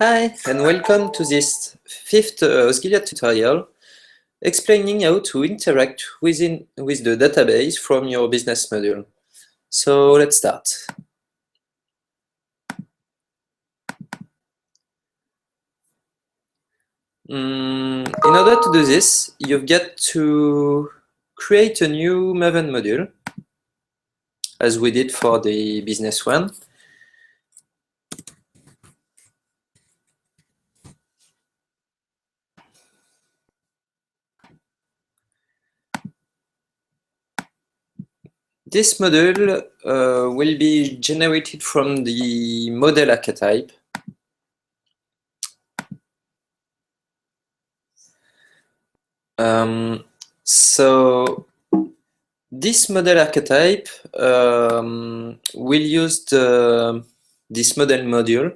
Hi, and welcome to this fifth Osgiliath tutorial explaining how to interact with the database from your business module. So let's start. In order to do this, you've got to create a new Maven module, as we did for the business one. This module will be generated from the model archetype. So this model archetype will use this model module.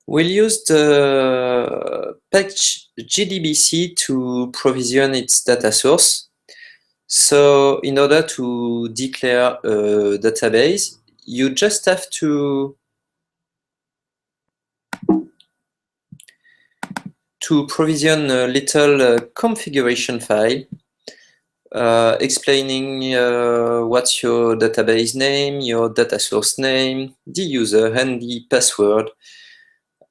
We'll use the patch GDBC to provision its data source. So in order to declare a database, you just have to provision a little configuration file explaining what's your database name, your data source name, the user and the password,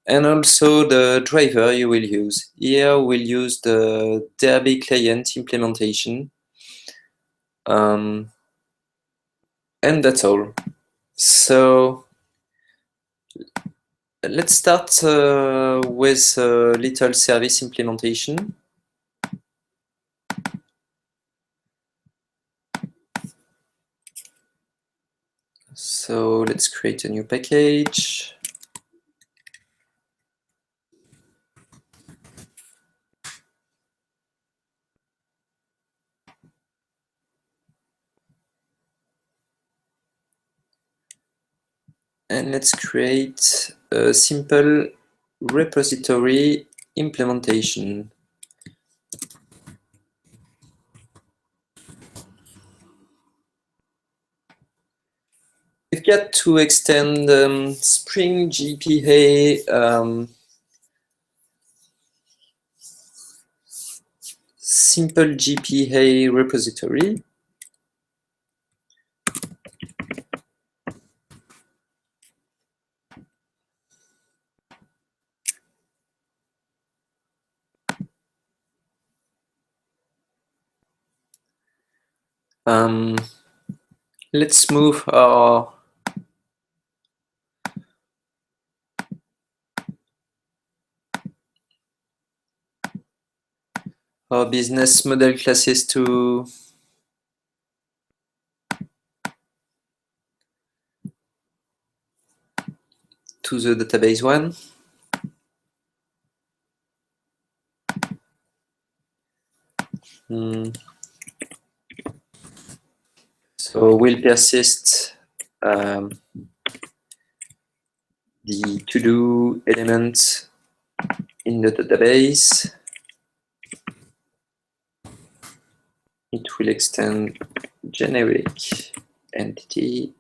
and also the driver you will use. Here we'll use the DRB client implementation. And that's all. So let's start with a little service implementation. So let's create a new package. And let's create a simple repository implementation. We've got to extend Spring GPA simple GPA repository. Let's move our business model classes to the database one. So we'll persist the to-do element in the database. It will extend generic entity.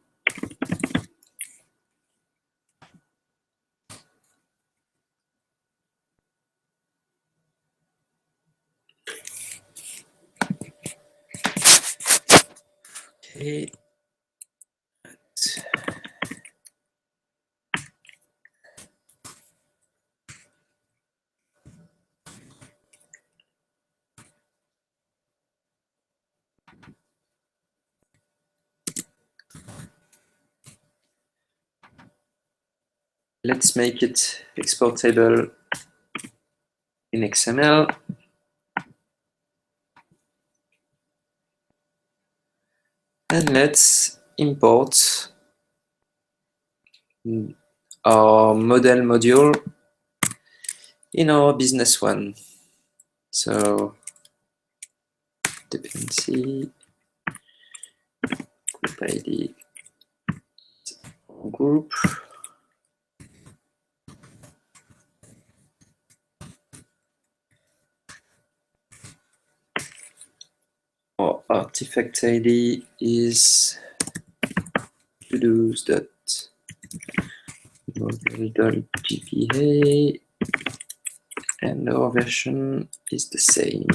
Okay. Let's make it exportable in XML. And let's import our model module in our business one. So dependency group ID group. Our artifact ID is to-dos.model build GPA, and our version is the same.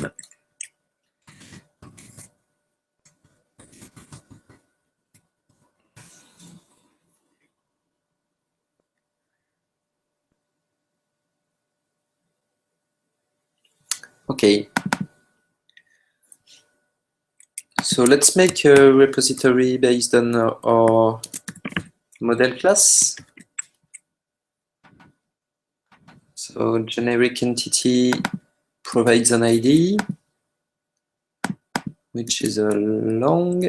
Okay. So let's make a repository based on our model class. So generic entity provides an ID, which is a long.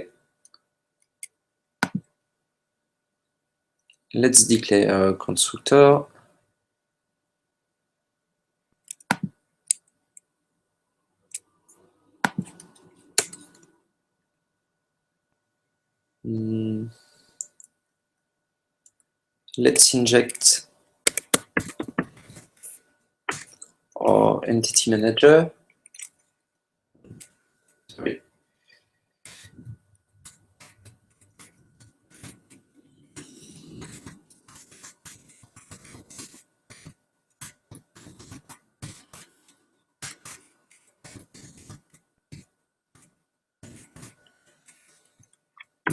Let's declare a constructor. Let's inject our entity manager. Sorry.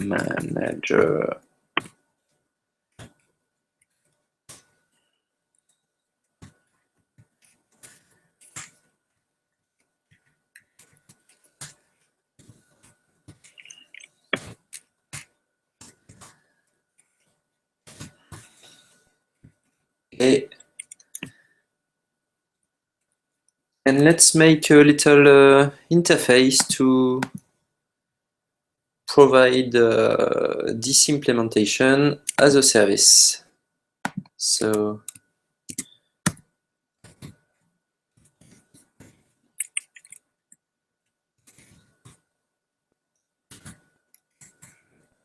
Manager. Okay. And let's make a little interface to provide this implementation as a service. So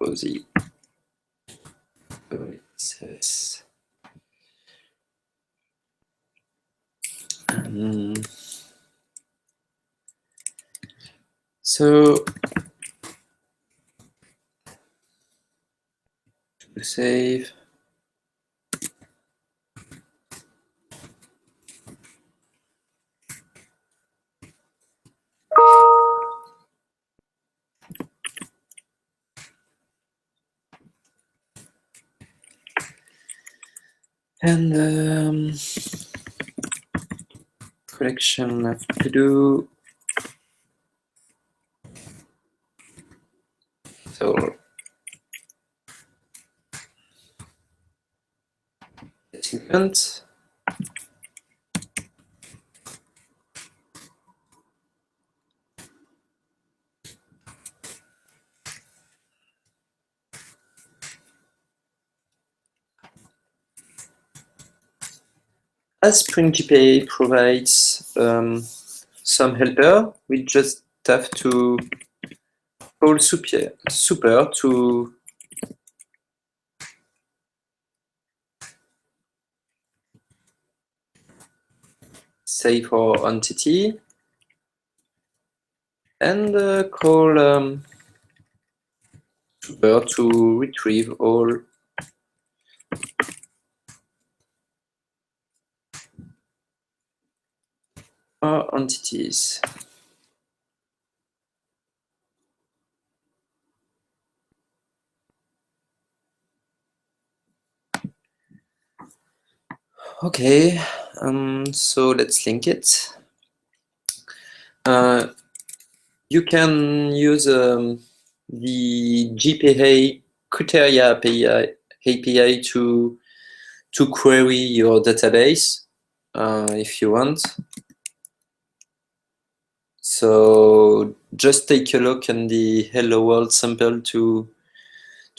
cozy service. So to save. And collection of to do. So segment. As Spring GPA provides some helper, we just have to call super to save our entity and call super to retrieve all our entities. Okay, so let's link it. You can use the GPA criteria API to query your database if you want. So just take a look on the Hello World sample to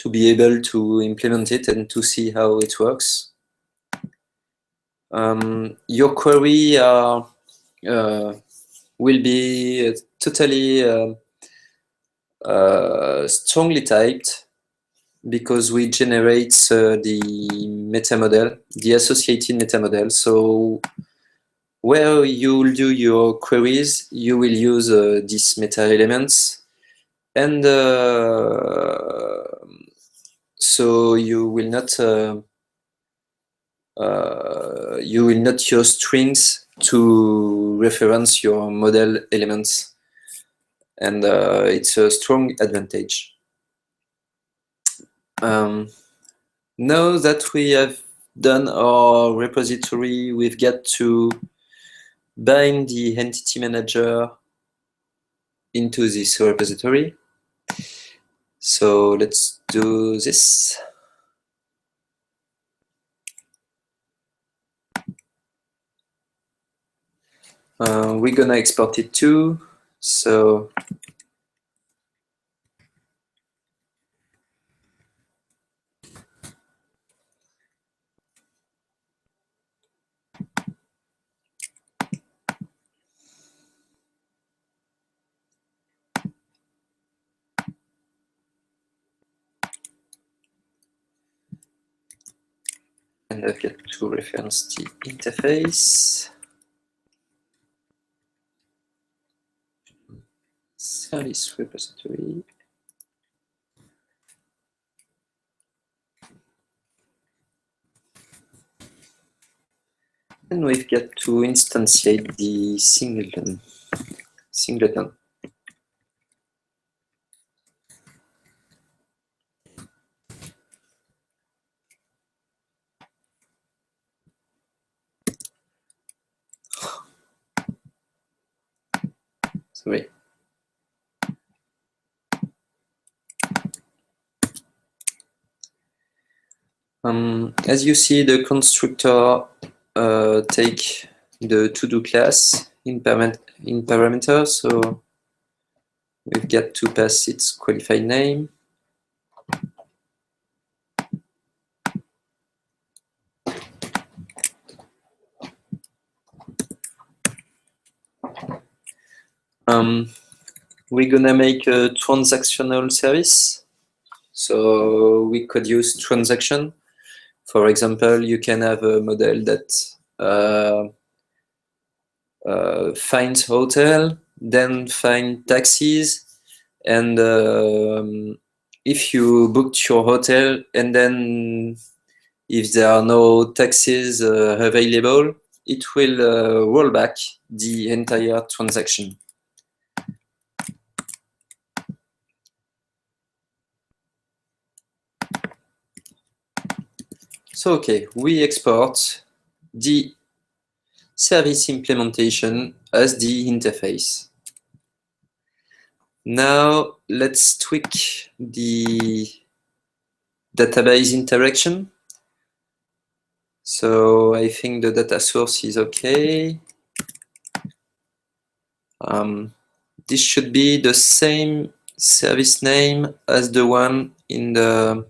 be able to implement it and to see how it works. Your query will be totally strongly typed because we generate the meta model, the associated meta model. So where you will do your queries, you will use these meta elements, and so you will not you will not use strings to reference your model elements, and it's a strong advantage. Now that we have done our repository, we've got to bind the entity manager into this repository. So let's do this. We're gonna export it too. So and I've got to reference the interface. Service repository. And we've got to instantiate the singleton. Sorry. As you see, the constructor take the to-do class in parameter, so we've got to pass its qualified name. We're gonna make a transactional service. So we could use transaction. For example, you can have a model that finds hotel, then find taxis, and if you booked your hotel and then if there are no taxis available, it will roll back the entire transaction. So okay, we export the service implementation as the interface. Now let's tweak the database interaction. So I think the data source is okay. This should be the same service name as the one in the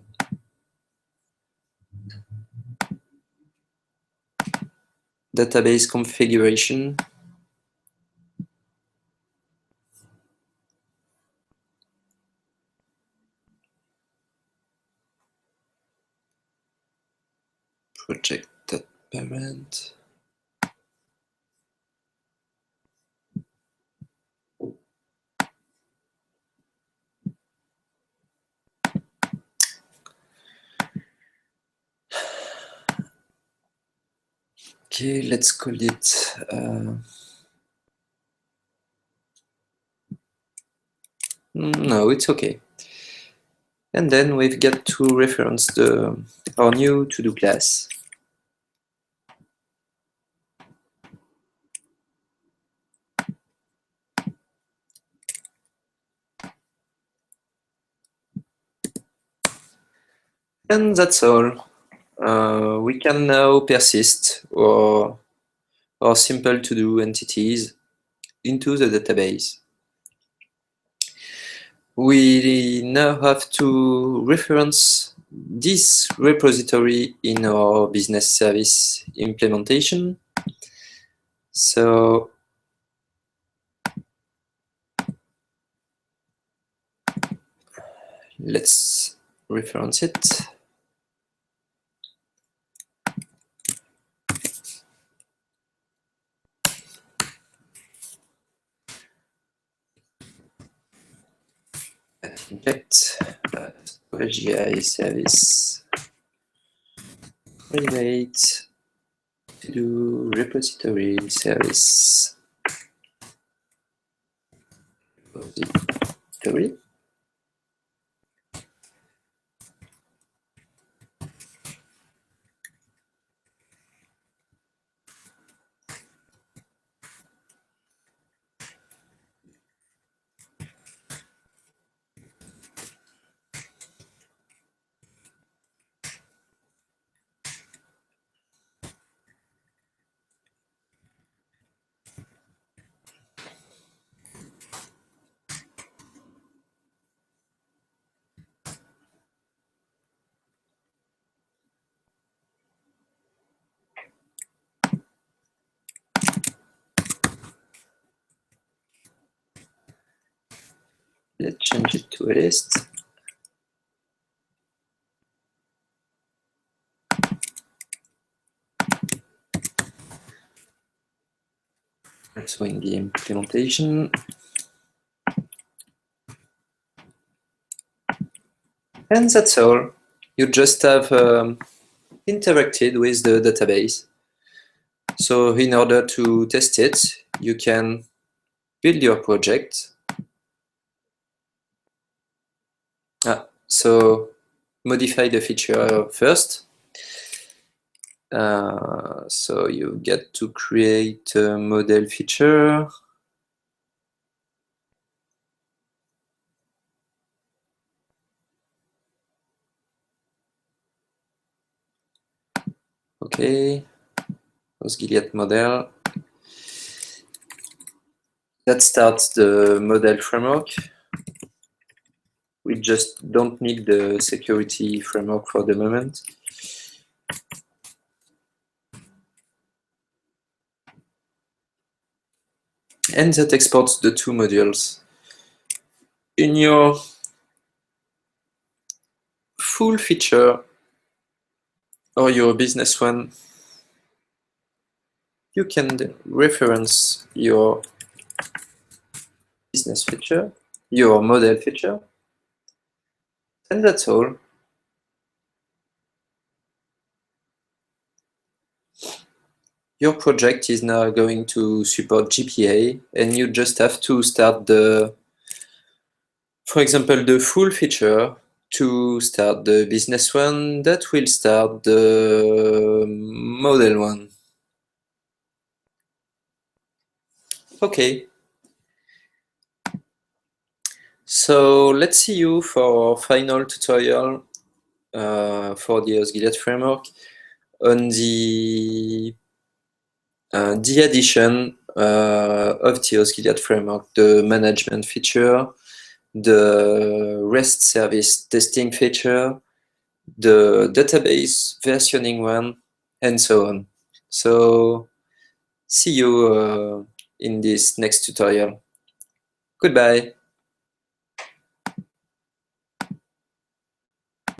database configuration. Project.parent. Okay, let's call it no, it's okay. And then we've got to reference our new to-do class. And that's all. We can now persist our simple to-do entities into the database. We now have to reference this repository in our business service implementation. So let's reference it. Inject Osgiliath service private to do repository service. Repository. Let's change it to a list. So in the implementation. And that's all. You just have interacted with the database. So in order to test it, you can build your project. So modify the feature first. So you get to create a model feature. Okay, Osgiliath model. That starts the model framework. We just don't need the security framework for the moment. And that exports the two modules. In your full feature or your business one, you can reference your business feature, your model feature, and that's all. Your project is now going to support GPA, and you just have to start the, for example, the full feature to start the business one that will start the model one. Okay. So let's see you for final tutorial for the Osgiliath framework on the addition of the Osgiliath framework, the management feature, the REST service testing feature, the database versioning one, and so on. So see you in this next tutorial. Goodbye.